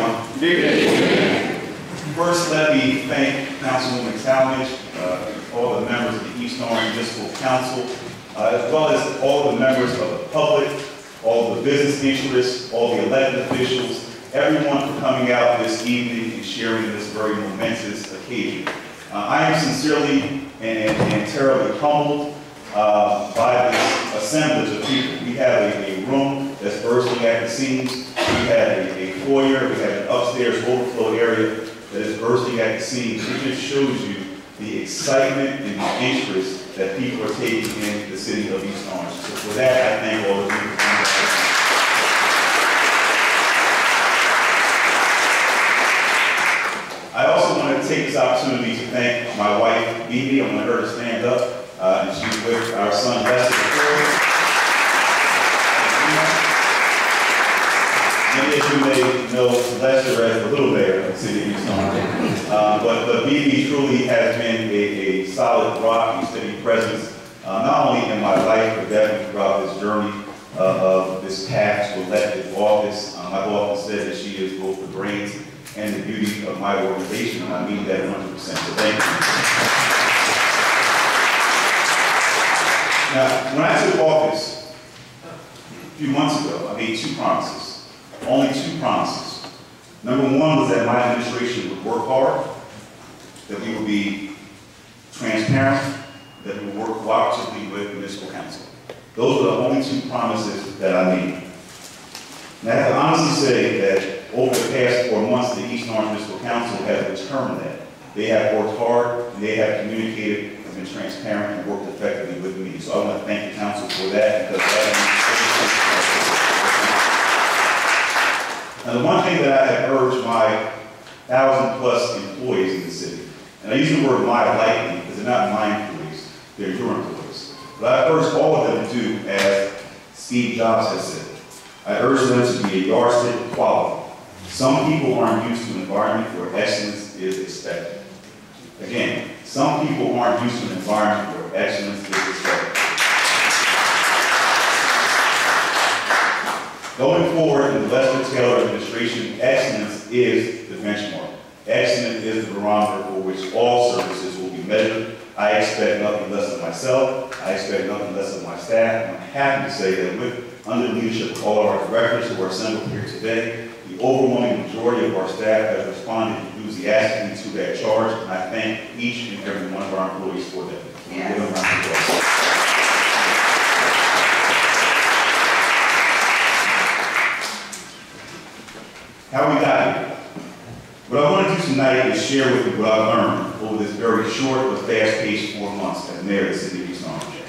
everyone. Good evening. First, let me thank Councilwoman Talmadge, all the members of the East Orange Municipal Council, as well as all the members of the public, all the business interests, all the elected officials, everyone for coming out this evening and sharing this very momentous occasion. I am sincerely and terribly humbled by this assemblage of people. We have a room that's bursting at the seams. We have a foyer. We have an upstairs overflow area that is bursting at the seams. It just shows you the excitement and the interest that people are taking in the city of East Orange. So for that, I thank all of you for coming out. I also want to take this opportunity to thank my wife, Bibi. I want her to stand up. And she's with our son, Lester. Many of you may know Lester as the little bear of the city of East Orange. But Bibi truly has been a solid rock and steady presence, not only in my life, but definitely throughout this journey of this path to elected office. I've often said that she is both the brains and the beauty of my organization, and I mean that 100%. So thank you. Now, when I took office a few months ago, I made two promises. Only two promises. Number one was that my administration would work hard, that we would be transparent, that we would work cooperatively with the municipal council. Those were the only two promises that I made. And I have to honestly say that over the past 4 months, the East Orange Municipal Council has determined that. They have worked hard, and they have communicated, and been transparent, and worked effectively with me. So I want to thank the council for that, because now, the one thing that I have urged my 1,000+ employees in the city, and I use the word my lightly because they're not my employees, they're your employees. But I urge all of them to do as Steve Jobs has said. I urge them to be a yardstick of quality. Some people aren't used to an environment where excellence is expected. Again, some people aren't used to an environment where excellence is expected. Going forward in the Lester Taylor administration, excellence is the benchmark. Excellence is the barometer for which all services will be measured. I expect nothing less of myself. I expect nothing less of my staff. And I'm happy to say that under the leadership of all of our directors who are assembled here today, the overwhelming majority of our staff has responded enthusiastically to that charge, and I thank each and every one of our employees for that. Yes. Give them a round of applause. How we got here? What I want to do tonight is share with you what I've learned over this very short but fast-paced 4 months as mayor of the city of East Orange.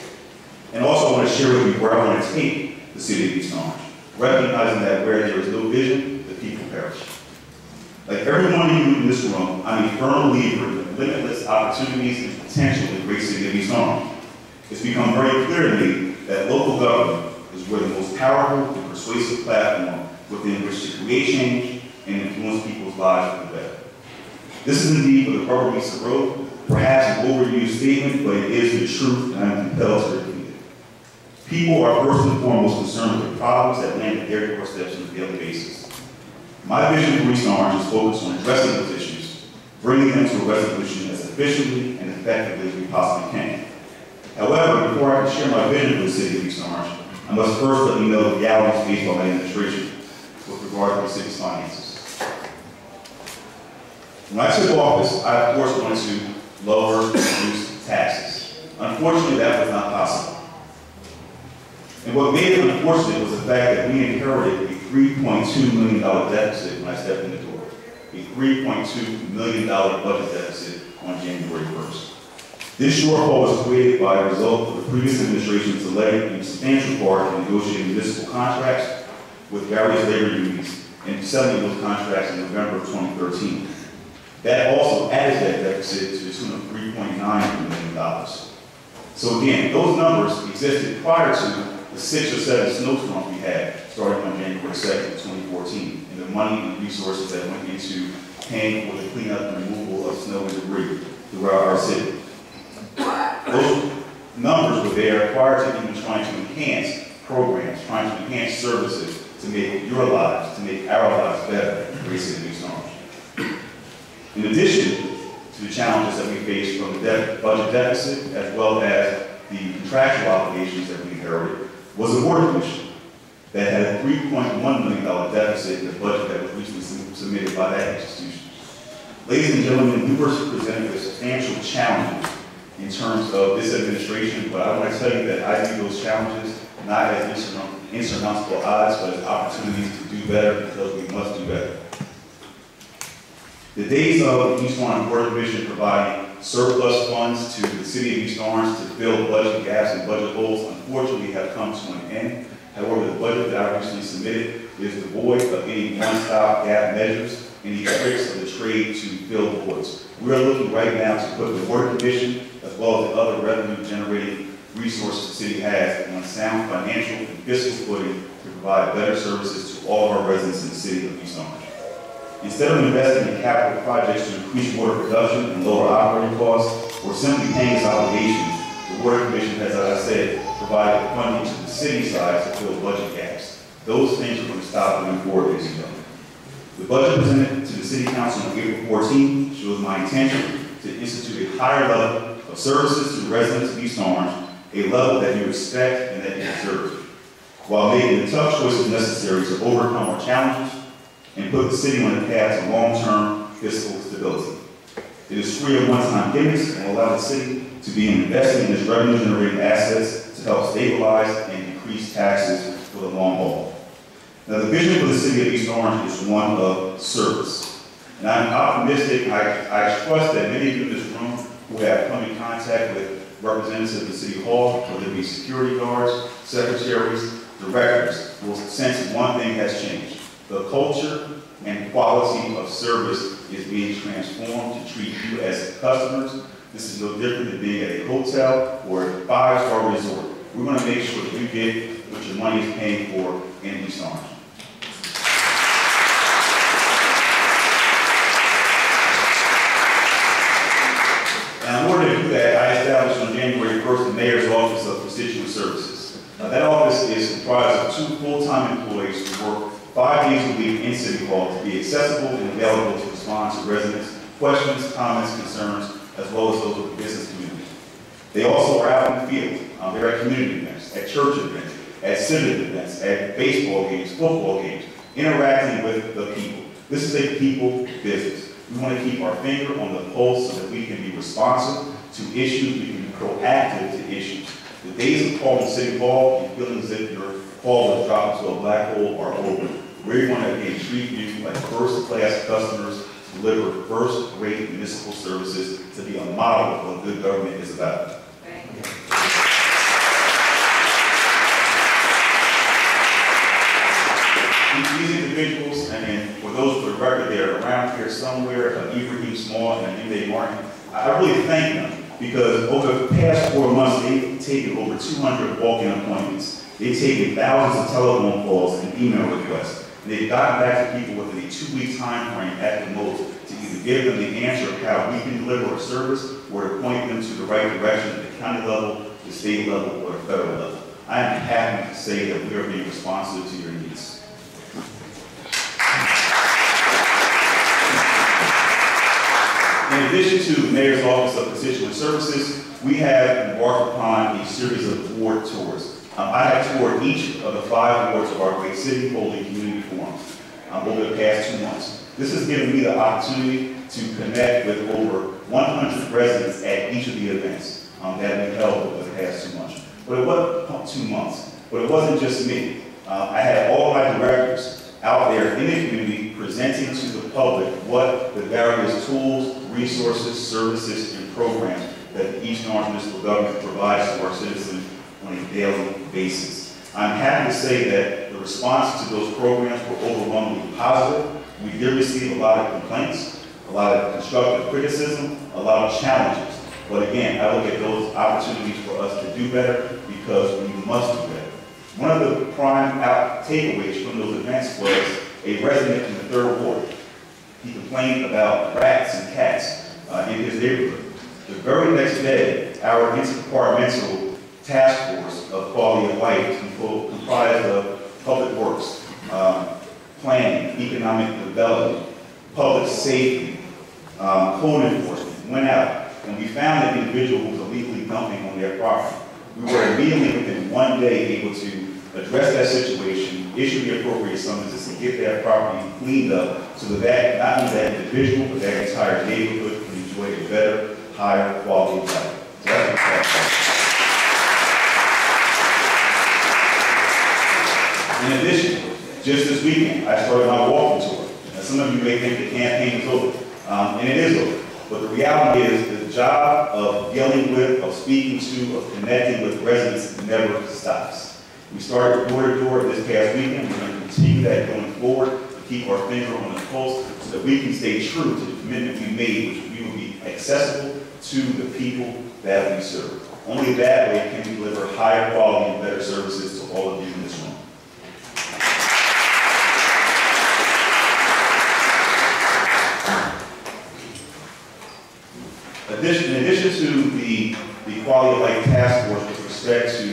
And also I want to share with you where I want to take the city of East Orange, recognizing that where there is no vision, the people perish. Like every one of you in this room, I'm a firm believer in the limitless opportunities and potential of the great city of East Orange. It's become very clear to me that local government is where the most powerful and persuasive platform within which to create change and influence people's lives for the better. This is indeed what the rubber meets the road, perhaps an overused statement, but it is the truth, and I'm compelled to repeat it. People are first and foremost concerned with the problems that land at their doorsteps on a daily basis. My vision for East Orange is focused on addressing those issues, bringing them to a resolution as efficiently and effectively as we possibly can. However, before I can share my vision for the city of East Orange, I must first let you know the realities faced by my administration with regard to the city's finances. When I took office, I of course wanted to lower and reduce taxes. Unfortunately, that was not possible. And what made it unfortunate was the fact that we inherited a $3.2 million deficit when I stepped in the door. A $3.2 million budget deficit on January 1st. This shortfall was created by a result of the previous administration's delay in substantial part in negotiating municipal contracts with various labor unions and settling those contracts in November of 2013. That also added that deficit to the tune of $3.9 million. So again, those numbers existed prior to the 6 or 7 snowstorms we had starting on January 2nd, 2014, and the money and resources that went into paying for the cleanup and removal of snow and debris throughout our city. Those numbers were there prior to even trying to enhance programs, trying to enhance services to make your lives, to make our lives better in the city of East Orange. In addition to the challenges that we face from the budget deficit, as well as the contractual obligations that we inherited, was the Water Commission that had a $3.1 million deficit in the budget that was recently submitted by that institution. Ladies and gentlemen, we were presented with substantial challenges in terms of this administration, but I want to tell you that I view those challenges not as insurmountable odds, but as opportunities to do better, because we must do better. The days of the East Orange Water Commission providing surplus funds to the city of East Orange to fill budget gaps and budget holes unfortunately have come to an end. However, the budget that I recently submitted is devoid of any one-stop gap measures, any tricks of the trade to fill the voids. We are looking right now to put the Water Commission, as well as the other revenue-generating resources the city has, on sound financial and fiscal footing to provide better services to all of our residents in the city of East Orange. Instead of investing in capital projects to increase water production and lower operating costs, or simply paying its obligations, the Water Commission has, as I said, provided funding to the city side to fill budget gaps. Those things are going to stop moving forward, ladies and gentlemen. The budget presented to the City Council on April 14 shows my intention to institute a higher level of services to the residents of East Orange, a level that you expect and that you deserve, while making the tough choices necessary to overcome our challenges and put the city on a path to long-term fiscal stability. It is free of one-time gimmicks and will allow the city to be investing in its revenue-generating assets to help stabilize and decrease taxes for the long haul. Now, the vision for the city of East Orange is one of service. And I'm optimistic, I trust that many of you in this room who have come in contact with representatives of the City Hall, whether it be security guards, secretaries, directors, will sense one thing has changed. The culture and quality of service is being transformed to treat you as customers. This is no different than being at a hotel or a five-star resort. We want to make sure that you get what your money is paying for in East Orange. Now, in order to do that, I established on January 1st the Mayor's Office of Constituent Services. That office is comprised of 2 full-time employees who work 5 days a week in City Hall to be accessible and available to respond to residents' questions, comments, concerns, as well as those of the business community. They also are out in the field. They're at community events, at church events, at civic events, at baseball games, football games, interacting with the people. This is a people business. We want to keep our finger on the pulse so that we can be responsive to issues, we can be proactive to issues. The days of calling City Hall and feeling as if your call was dropped into a black hole are over. We want to again treat you like first-class customers, deliver first-rate municipal services, to be a model of what good government is about. These individuals, and for those for the record, they're around here somewhere, Ibrahim Small and Inday Martin, I really thank them because over the past 4 months, they've taken over 200 walk-in appointments. They've taken thousands of telephone calls and email requests. And they've gotten back to people within a 2-week time frame at the most to either give them the answer of how we can deliver a service or to point them to the right direction at the county level, the state level, or the federal level. I am happy to say that we are being responsive to your needs. In addition to the Mayor's Office of Constituent Services, we have embarked upon a series of ward tours. I have toured each of the 5 wards of our great city, holding community forums over the past 2 months. This has given me the opportunity to connect with over 100 residents at each of the events that we held over the past 2 months. But it wasn't 2 months. But it wasn't just me. I had all my directors out there in the community presenting to the public what the various tools, resources, services, and programs that the East Orange Municipal Government provides to our citizens on a daily basis. I'm happy to say that the response to those programs were overwhelmingly positive. We did receive a lot of complaints, a lot of constructive criticism, a lot of challenges. But again, I look at those opportunities for us to do better because we must do better. One of the prime takeaways from those events was a resident in the 3rd Ward. He complained about rats and cats in his neighborhood. The very next day, our interdepartmental task force of quality of life comprised of Public Works, planning, economic development, public safety, code enforcement, went out, and we found an individual who was illegally dumping on their property. We were immediately, within 1 day, able to address that situation, issue the appropriate summonses, and get that property cleaned up so that not only that individual, but that entire neighborhood can enjoy a better, higher quality of life. So that's what in addition, just this weekend, I started my walking tour. Now, some of you may think the campaign is over, and it is over. But the reality is the job of dealing with, of speaking to, of connecting with residents never stops. We started door to door this past weekend. We're going to continue that going forward to keep our finger on the pulse so that we can stay true to the commitment we made, which we will be accessible to the people that we serve. Only that way can we deliver higher quality and better services to all of you in this room. In addition to the Quality of Life Task Force with respect to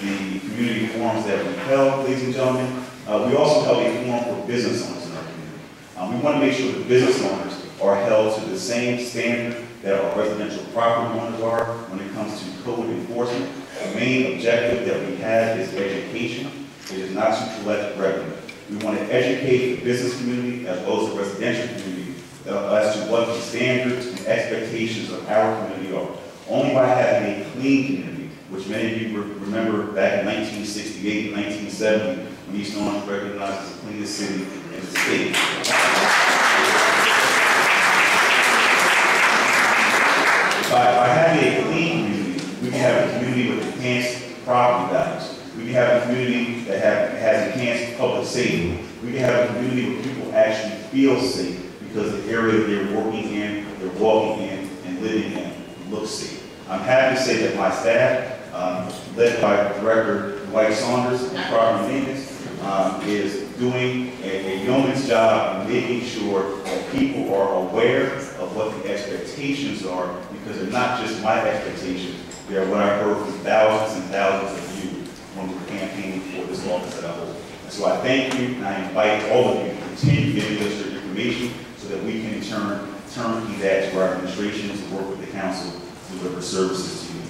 the community forums that we held, ladies and gentlemen, we also held a forum for business owners in our community. We want to make sure that business owners are held to the same standard that our residential property owners are when it comes to code enforcement. The main objective that we have is education. It is not to collect revenue. We want to educate the business community as well as the residential community as to what the standards and expectations of our community are. Only by having a clean community, which many of you remember back in 1968 and 1970, when East Orange was recognized as the cleanest city in the state. By having a clean community, we can have a community with enhanced property values. We can have a community that has enhanced public safety. We can have a community where people actually feel safe because the area they're working in, they're walking in, and living in looks safe. I'm happy to say that my staff, led by Director Dwight Saunders in property maintenance, is doing a yeoman's job in making sure that people are aware of what the expectations are, because they're not just my expectations, they're what I heard from thousands and thousands of you when we were campaigning for this office that I hold. So I thank you, and I invite all of you to continue giving us your information so that we can in turn turnkey that to our administration to work with the council to deliver services to you.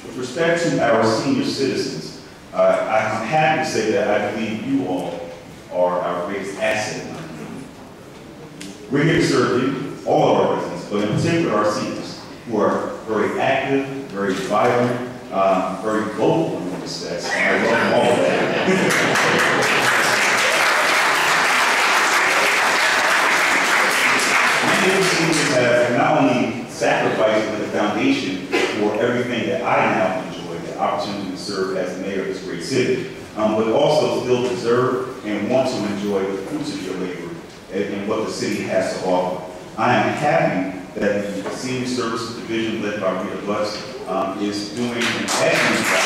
With respect to our senior citizens, I'm happy to say that I believe you all are our greatest asset in our community. We're here to serve you, all of our residents, but in particular our seniors, who are very active, very vibrant, very vocal in many respects, and I welcome all of that. Many of the seniors have not only sacrificed the foundation for everything that I now enjoy, the opportunity to serve as the mayor of this great city, but also still deserve and want to enjoy the fruits of your labor and what the city has to offer. I am happy that the Senior Services Division led by Rita Butts is doing an excellent job.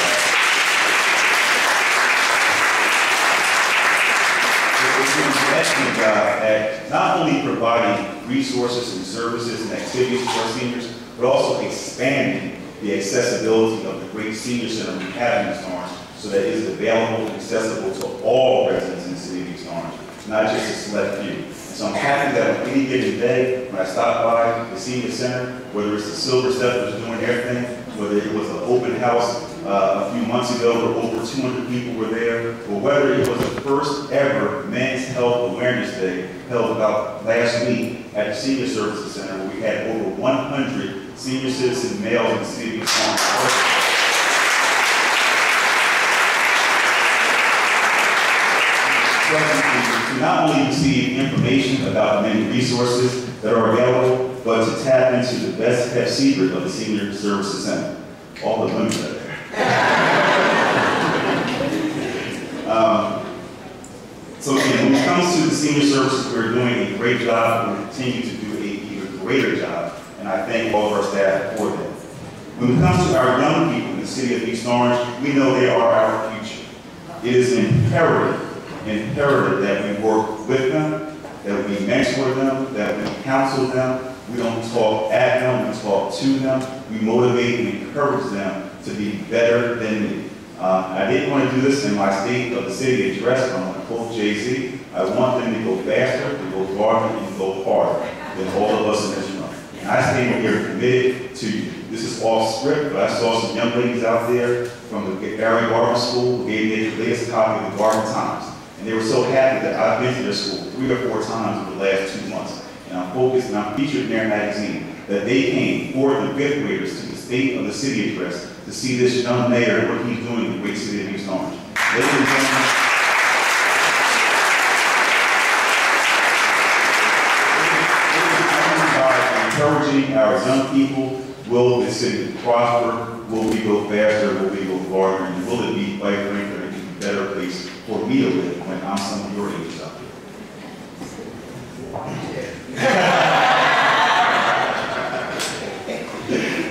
It's doing an excellent job at not only providing resources and services and activities to our seniors, but also expanding the accessibility of the great senior center we have in East Orange so that it is available and accessible to all residents in the city of East Orange, not just a select few. So I'm happy that on any given day, when I stop by the senior center, whether it's the Silver Steppers doing their thing, whether it was an open house a few months ago where over 200 people were there, or whether it was the first ever Men's Health Awareness Day held about last week at the Senior Services Center, where we had over 100 senior citizen males in the city of East Orange. To not only receive information about the many resources that are available, but to tap into the best kept secret of the Senior Services Center. All the women are there. So again, when it comes to the senior services, we're doing a great job. We'll continue to do an even greater job, and I thank all of our staff for that. When it comes to our young people in the city of East Orange, we know they are our future. It is imperative that we work with them, that we mentor them, that we counsel them. We don't talk at them, we talk to them. We motivate and encourage them to be better than me. I didn't want to do this in my State of the City address, but I'm going to quote Jay-Z. I want them to go faster, to go farther, and to go harder than all of us in this room. And I stand here committed to you. This is off script, but I saw some young ladies out there from the Barry Barber School who gave me the latest copy of the Barber Times. And they were so happy that I've been to their school 3 or 4 times over the last 2 months. And I'm focused and I'm featured in their magazine that they came, 4th and 5th graders, to the State of the City address to see this young mayor and what he's doing in the great city of East Orange. Ladies and gentlemen, encouraging our young people, will this city prosper? Will we go faster? Will we go farther? And will it be, quite frankly, a better place for me to live when I'm some of your ages out there?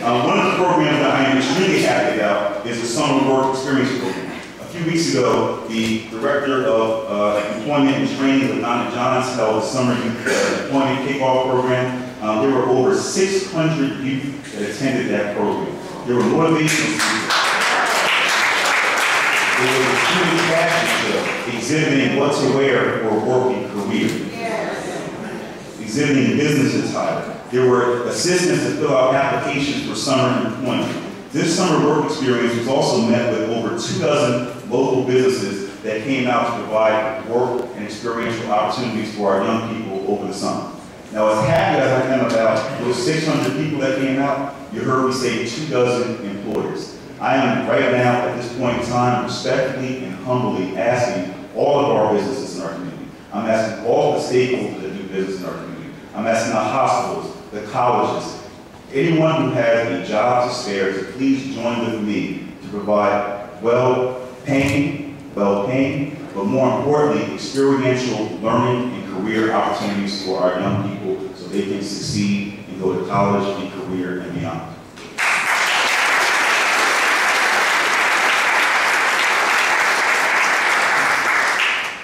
One of the programs that I am extremely happy about is the Summer Work Experience Program. A few weeks ago, the Director of Employment and Training, Donna Johns, held the Summer Youth Employment Kickoff Program. There were over 600 youth that attended that program. There were motivational speakers. There was a student fashion show exhibiting what to wear for a working career. Exhibiting business attire. There were assistants to fill out applications for summer employment. This summer work experience was also met with over 24 local businesses that came out to provide work and experiential opportunities for our young people over the summer. Now, as happy as I am about those 600 people that came out, you heard me say 24 employers. I am right now, at this point in time, respectfully and humbly asking all of our businesses in our community. I'm asking all the stakeholders that do business in our community. I'm asking the hospitals, the colleges, anyone who has a job to spare to please join with me to provide well-paying, but more importantly, experiential learning and career opportunities for our young people so they can succeed and go to college and career and beyond.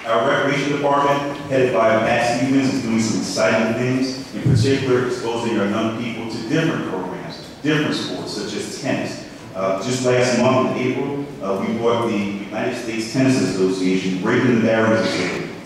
Our recreation department, headed by Matt Stevens, is doing some exciting things, in particular exposing our young people to different programs, different sports, such as tennis. Just last month in April, we brought the United States Tennis Association, Breaking the Barriers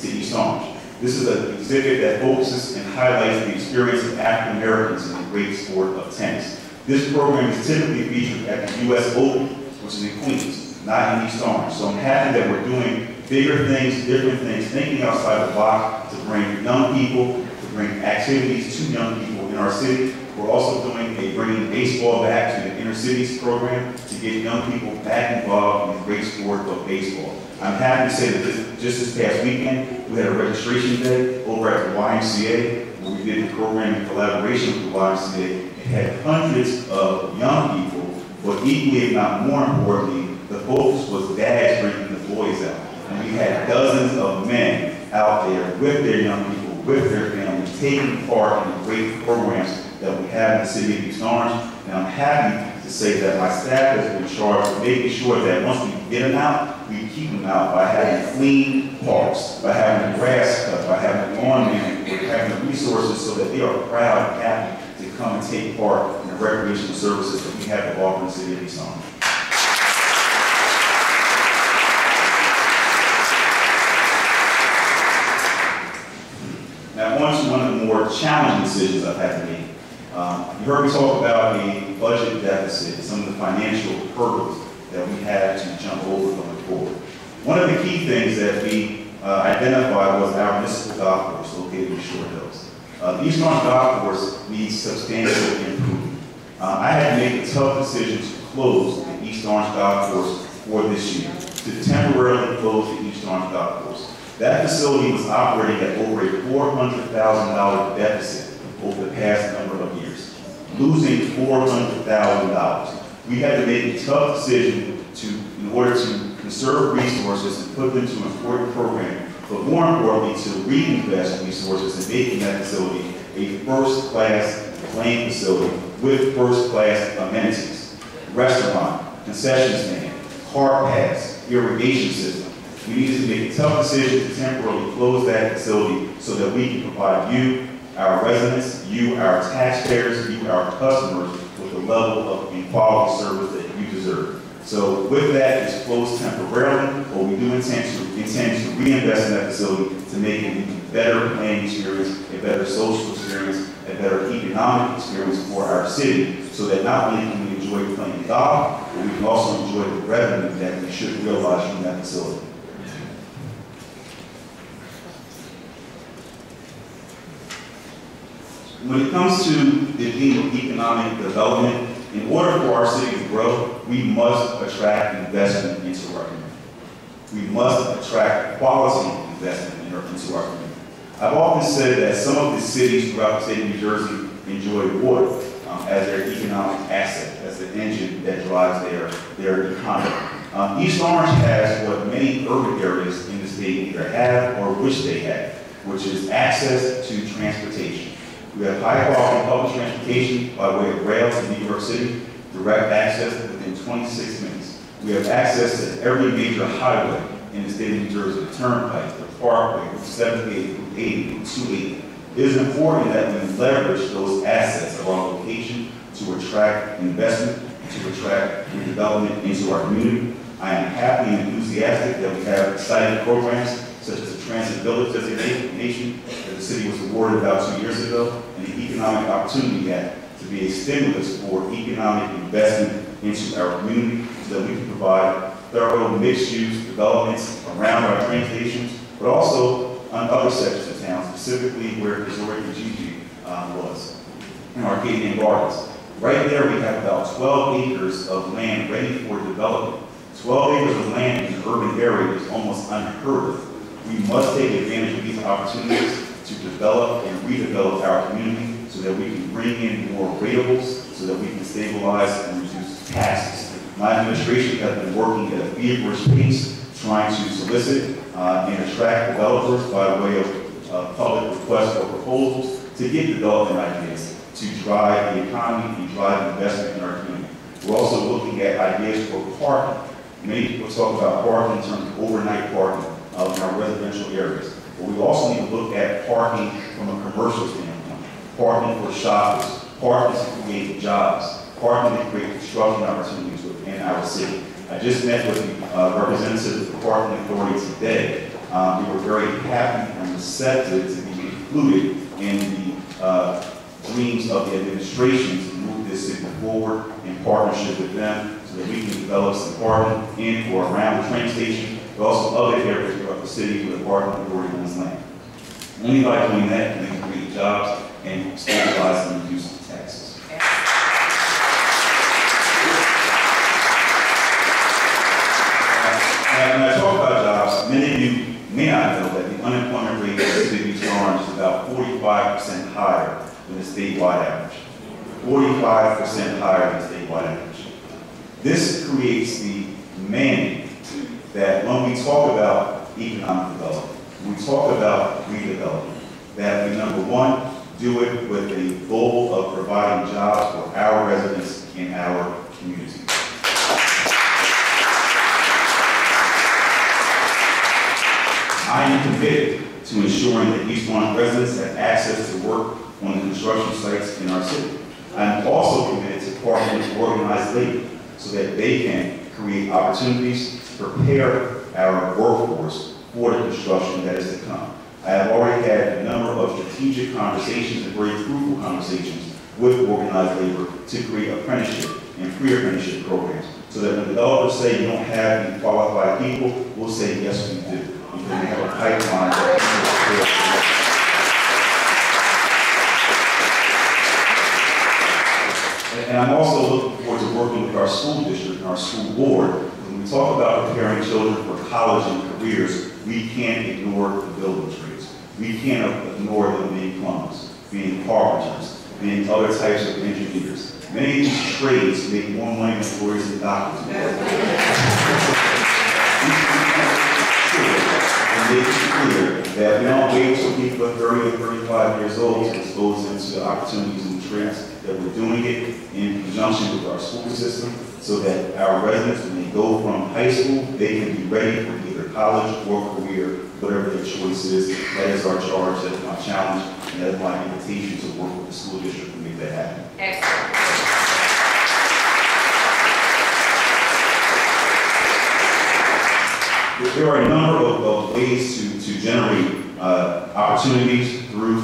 to East Orange. This is an exhibit that focuses and highlights the experience of African Americans in the great sport of tennis. This program is typically featured at the U.S. Open, which is in Queens, not in East Orange. So I'm happy that we're doing bigger things, different things, thinking outside the box to bring young people, to bring activities to young people in our city. We're also doing bringing baseball back to the inner cities program to get young people back involved in the great sport of baseball. I'm happy to say that just this past weekend, we had a registration day over at the YMCA, where we did the program in collaboration with the YMCA. It had hundreds of young people, but equally, if not more importantly, the focus was dads bringing the boys out. And we had dozens of men out there with their young people, with their families, taking part in the great programs that we have in the city of East Orange. And I'm happy to say that my staff has been charged with making sure that once we get them out, we keep them out by having clean parks, by having the grass cut, by having the lawn management, by having the resources so that they are proud and happy to come and take part in the recreational services that we have to offer in the city of East Orange. Now, on to one of the more challenging decisions I've had to make. You heard me talk about a budget deficit and some of the financial hurdles that we had to jump over going forward. One of the key things that we identified was our municipal golf course located in Short Hills. The East Orange Golf Course needs substantial improvement. I had to make a tough decision to close the East Orange Golf Course for this year, to temporarily close the East Orange Golf Course. That facility was operating at over a $400,000 deficit over the past number of years, losing $400,000. We had to make a tough decision in order to conserve resources and put them to an important program, but more importantly, to reinvest resources in making that facility a first-class playing facility with first-class amenities, restaurant, concession stand, car paths, irrigation system. We needed to make a tough decision to temporarily close that facility so that we can provide you, our residents, you, our taxpayers, you, our customers, with the level of quality service that you deserve. So with that, it's closed temporarily, but we do intend to reinvest in that facility to make it an even better planning experience, a better social experience, a better economic experience for our city, so that not only can we enjoy playing golf, but we can also enjoy the revenue that we should realize from that facility. When it comes to the theme of economic development, in order for our city to grow, we must attract investment into our community. We must attract quality investment into our community. I've often said that some of the cities throughout the state of New Jersey enjoy water as their economic asset, as the engine that drives their economy. East Orange has what many urban areas in the state either have or wish they had, which is access to transportation. We have high quality public transportation by way of rail to New York City, direct access within 26 minutes. We have access to every major highway in the state of New Jersey, the Turnpike, the Parkway, Route 78, Route 80, Route 280. It is important that we leverage those assets of our location to attract investment, to attract redevelopment into our community. I am happy and enthusiastic that we have exciting programs such as the Transit Village designation that the city was awarded about 2 years ago, and the Economic Opportunity Act to be a stimulus for economic investment into our community so that we can provide thorough mixed-use developments around our train stations, but also on other sections of town, specifically where Missouri Gigi was, in Arcadian Gardens. Right there we have about 12 acres of land ready for development. 12 acres of land in an urban area is almost unheard of. We must take advantage of these opportunities to develop and redevelop our community so that we can bring in more rateables, so that we can stabilize and reduce taxes. My administration has been working at a feverish pace trying to solicit and attract developers by way of public requests for proposals to get development ideas to drive the economy and drive investment in our community. We're also looking at ideas for parking. Many people talk about parking in terms of overnight parking in our residential areas. But we also need to look at parking from a commercial standpoint, parking for shoppers, parking to create jobs, parking to create construction opportunities within our city. I just met with the representatives of the Parking Authority today. We were very happy and receptive to be included in the dreams of the administration to move this city forward in partnership with them so that we can develop some parking in or around the train station, but also other areas throughout the city where the Parking Authority owns land. Only by doing that can we create jobs and stabilize and reduce taxes. When I talk about jobs, many of you may not know that the unemployment rate in the city of East Orange is about 45% higher than the statewide average. 45% higher than the statewide average. This creates the mandate that when we talk about economic development, when we talk about redevelopment, that we, number one, do it with the goal of providing jobs for our residents in our community. I am committed to ensuring that East Orange residents have access to work on the construction sites in our city. I'm also committed to partnering with organized labor so that they can create opportunities to prepare our workforce for the construction that is to come. I have already had a number of strategic conversations and very fruitful conversations with organized labor to create apprenticeship and pre-apprenticeship programs so that when developers say you don't have any qualified people, we'll say yes, we do. Because we have a pipeline that people. And I'm also looking forward to working with our school district and our school board. When we talk about preparing children for college and careers, we can't ignore the building trades. We can't ignore them being plumbers, being carpenters, being other types of engineers. Many of these trades make more money than lawyers and doctors. And make it clear that we don't wait until people are 30 or 35 years old to expose them to opportunities and trends, that we're doing it in conjunction with our school system so that our residents, when they go from high school, they can be ready for either college or career, whatever their choice is. That is our charge, that is my challenge, and that is my invitation to work with the school district to make that happen. Excellent. there are a number of ways to generate opportunities through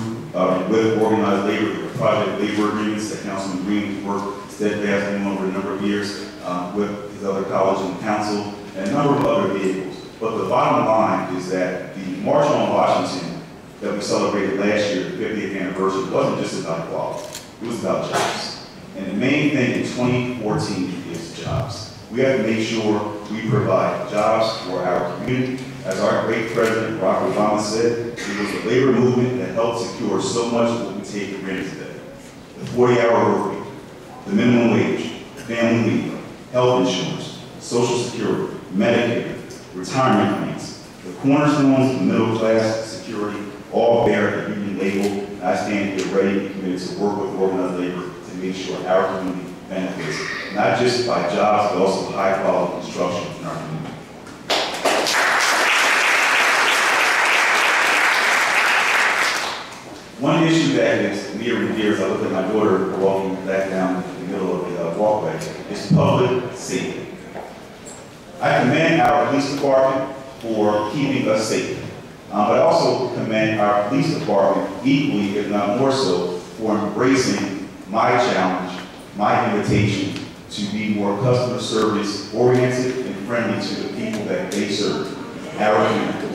with organized labor, project labor agreements that Councilman Green worked steadfastly on over a number of years with his other colleagues on council, and a number of other vehicles. But the bottom line is that the March on Washington that we celebrated last year, the 50th anniversary, wasn't just about equality. It was about jobs. And the main thing in 2014 is jobs. We have to make sure we provide jobs for our community. As our great President Barack Obama said, it was the labor movement that helped secure so much of what we take for granted today. The 40-hour work week, the minimum wage, family leave, health insurance, Social Security, Medicare, retirement plans, the cornerstones of middle class security, all bear the union label. And I stand here ready and committed to work with organized labor to make sure our community benefits, not just by jobs, but also high quality construction in our community. One issue that is near and dear as I look at my daughter walking back down the middle of the walkway is public safety. I commend our police department for keeping us safe, but I also commend our police department equally, if not more so, for embracing my challenge, my invitation to be more customer service oriented and friendly to the people that they serve, our community,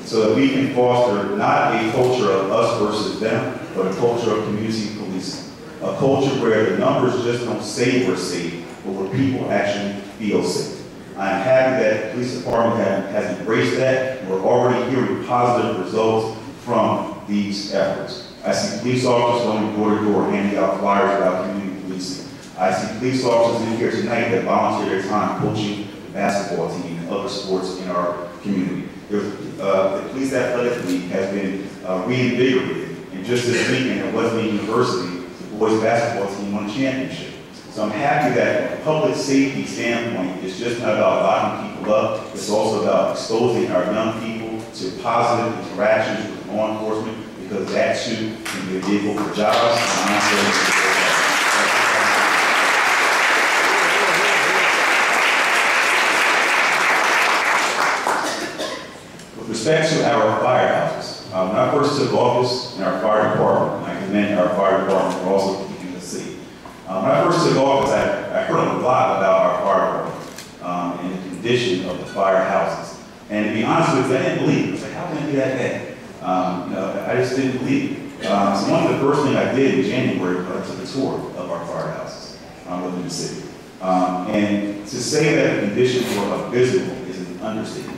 so that we can foster not a culture of us versus them, but a culture of community policing, a culture where the numbers just don't say we're safe, but where people actually feel safe. I'm happy that the police department has embraced that, and we're already hearing positive results from these efforts. I see police officers going door to door handing out flyers about community policing. I see police officers in here tonight that volunteer their time coaching the basketball team and other sports in our community. The Police Athletic League has been reinvigorated, and just this weekend at Wesleyan University, the boys basketball team won a championship. So I'm happy that from a public safety standpoint, it's just not about locking people up, it's also about exposing our young people to positive interactions with law enforcement, because that too can be a vehicle for jobs and non-service. With respect to our firehouses, when I first took office in our fire department, I commend our fire department for also keeping us safe. When I first took office, I heard a lot about our fire department and the condition of the firehouses. And to be honest with you, I didn't believe it. I was like, how can it be that bad? I just didn't believe it. So one of the first things I did in January was I took a tour of our firehouses within the city. And to say that the conditions were abysmal is an understatement.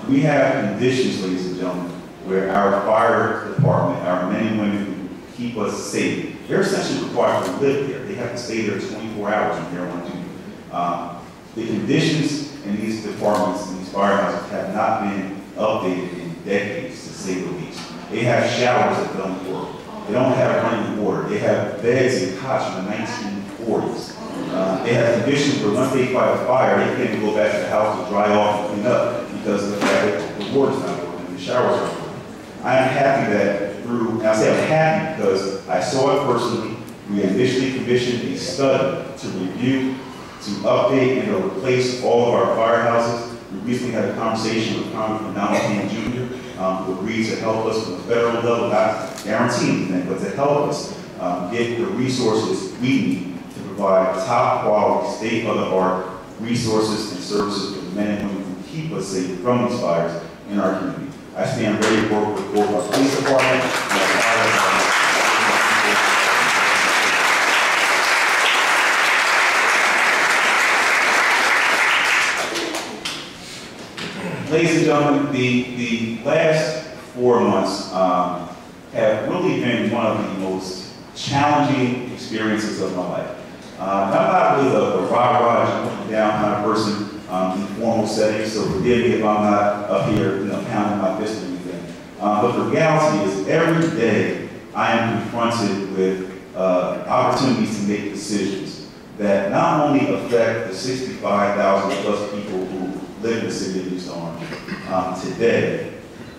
We have conditions, ladies and gentlemen, where our fire department, our men and women who keep us safe, they're essentially required to live there. They have to stay there 24 hours when they're on duty. The conditions in these departments, in these firehouses, have not been updated in decades, to say the least. They have showers that don't work. They don't have running water. They have beds and cots from the 1940s. They have conditions where once they fight a fire, they can't go back to the house to dry off and clean up because of the fact that the water's not working, the showers aren't working. I am happy that through, and I say I'm happy because I saw it personally, we initially commissioned a study to review, to update, and to replace all of our firehouses. We recently had a conversation with Congressman Donald King Jr., who agreed to help us from the federal level, not guaranteeing anything, but to help us get the resources we need to provide top quality, state-of-the-art resources and services for the men and women who keep us safe from these fires in our community. I stand ready to work with both our police department and our fire department. Ladies and gentlemen, the last 4 months have really been one of the most challenging experiences of my life. I'm not really a rah-rah, jump-down kind of person in formal settings, so forgive me if I'm not up here, pounding my fist or anything. But the reality is, every day I am confronted with opportunities to make decisions that not only affect the 65,000 plus people who live in the city of East Orange today,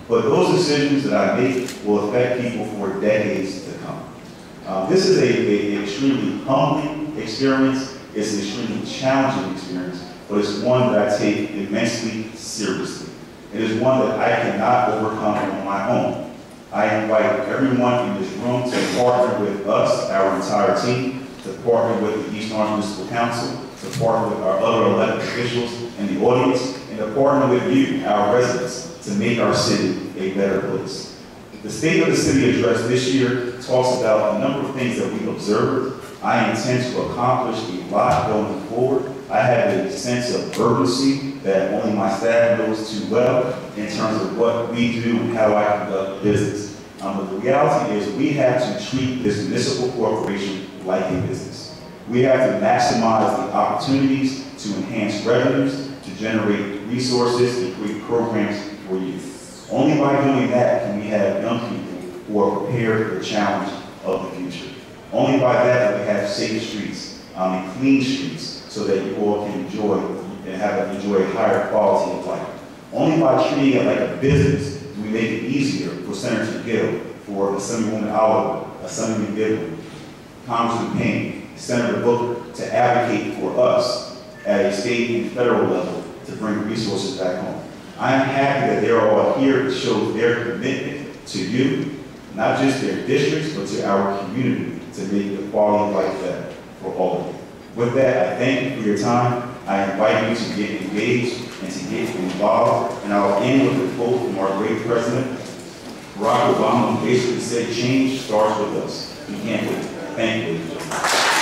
but those decisions that I make will affect people for decades to come. This is an extremely humbling experience. It's an extremely challenging experience, but it's one that I take immensely seriously. It is one that I cannot overcome on my own. I invite everyone in this room to partner with us, our entire team, to partner with the East Orange Municipal Council, to partner with our other elected officials in the audience, and to partner with you, our residents, to make our city a better place. The State of the City address this year talks about a number of things that we've observed. I intend to accomplish a lot going forward. I have a sense of urgency that only my staff knows too well in terms of what we do and how I conduct business. But the reality is we have to treat this municipal corporation like a business. We have to maximize the opportunities to enhance revenues, to generate resources, and create programs for youth. Only by doing that can we have young people who are prepared for the challenge of the future. Only by that we have safe streets and clean streets so that you all can enjoy a higher quality of life. Only by treating it like a business do we make it easier for Senator Gill, for Assemblywoman Oliver, Assemblyman Gibbon, Congressman Payne, Senator Booker, to advocate for us at a state and federal level to bring resources back home. I am happy that they're all here to show their commitment to you, not just their districts, but to our community, to make the quality of life better for all of you. With that, I thank you for your time. I invite you to get engaged and to get involved. And I'll end with a quote from our great president, Barack Obama, who basically said, change starts with us. We can't wait. Thank you.